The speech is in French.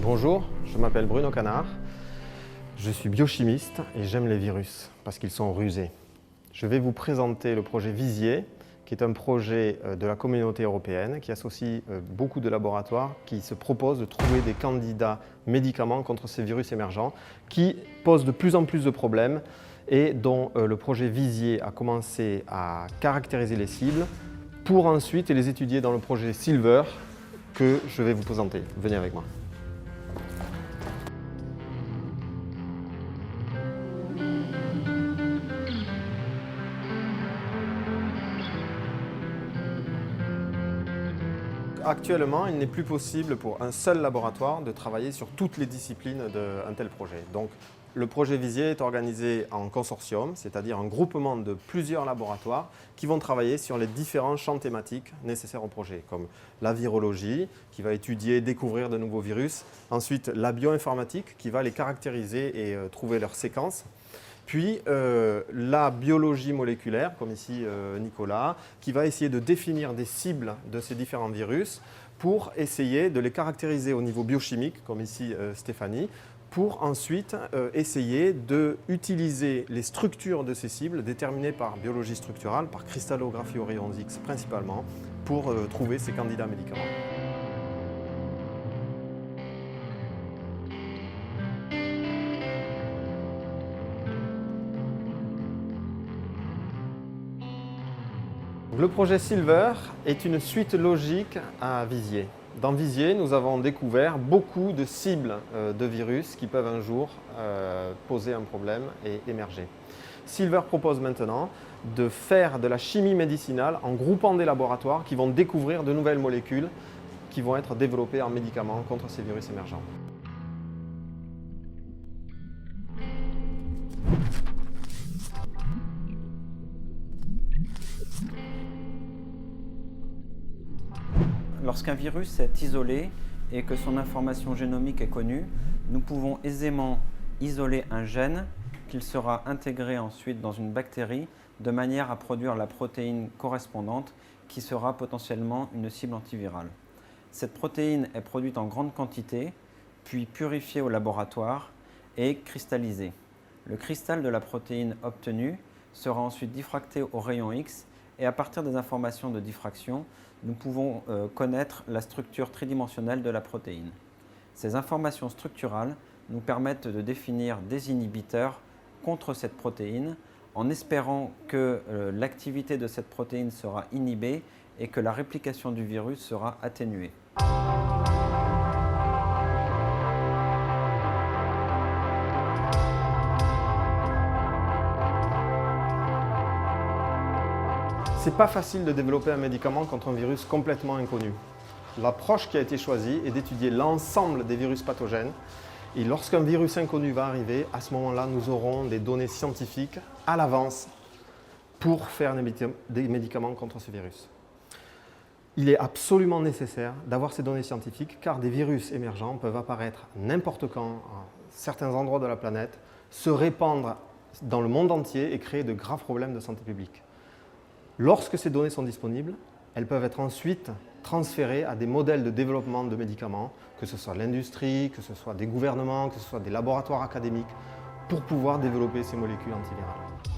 Bonjour, je m'appelle Bruno Canard. Je suis biochimiste et j'aime les virus parce qu'ils sont rusés. Je vais vous présenter le projet Visier, qui est un projet de la communauté européenne qui associe beaucoup de laboratoires qui se proposent de trouver des candidats médicaments contre ces virus émergents qui posent de plus en plus de problèmes et dont le projet Visier a commencé à caractériser les cibles pour ensuite les étudier dans le projet Silver que je vais vous présenter. Venez avec moi. Actuellement, il n'est plus possible pour un seul laboratoire de travailler sur toutes les disciplines d'un tel projet. Donc, le projet Visier est organisé en consortium, c'est-à-dire un groupement de plusieurs laboratoires qui vont travailler sur les différents champs thématiques nécessaires au projet, comme la virologie, qui va étudier, découvrir de nouveaux virus, ensuite la bioinformatique, qui va les caractériser et trouver leurs séquences, puis la biologie moléculaire, comme ici Nicolas, qui va essayer de définir des cibles de ces différents virus pour essayer de les caractériser au niveau biochimique, comme ici Stéphanie, pour ensuite essayer d'utiliser les structures de ces cibles déterminées par biologie structurale, par cristallographie aux rayons X principalement, pour trouver ces candidats médicaments. Le projet Silver est une suite logique à Visier. Dans Visier, nous avons découvert beaucoup de cibles de virus qui peuvent un jour poser un problème et émerger. Silver propose maintenant de faire de la chimie médicinale en groupant des laboratoires qui vont découvrir de nouvelles molécules qui vont être développées en médicaments contre ces virus émergents. Lorsqu'un virus est isolé et que son information génomique est connue, nous pouvons aisément isoler un gène qu'il sera intégré ensuite dans une bactérie de manière à produire la protéine correspondante qui sera potentiellement une cible antivirale. Cette protéine est produite en grande quantité, puis purifiée au laboratoire et cristallisée. Le cristal de la protéine obtenue sera ensuite diffracté au rayon X et à partir des informations de diffraction, nous pouvons connaître la structure tridimensionnelle de la protéine. Ces informations structurales nous permettent de définir des inhibiteurs contre cette protéine en espérant que l'activité de cette protéine sera inhibée et que la réplication du virus sera atténuée. C'est pas facile de développer un médicament contre un virus complètement inconnu. L'approche qui a été choisie est d'étudier l'ensemble des virus pathogènes et lorsqu'un virus inconnu va arriver, à ce moment-là, nous aurons des données scientifiques à l'avance pour faire des médicaments contre ce virus. Il est absolument nécessaire d'avoir ces données scientifiques car des virus émergents peuvent apparaître n'importe quand à certains endroits de la planète, se répandre dans le monde entier et créer de graves problèmes de santé publique. Lorsque ces données sont disponibles, elles peuvent être ensuite transférées à des modèles de développement de médicaments, que ce soit l'industrie, que ce soit des gouvernements, que ce soit des laboratoires académiques, pour pouvoir développer ces molécules antivirales.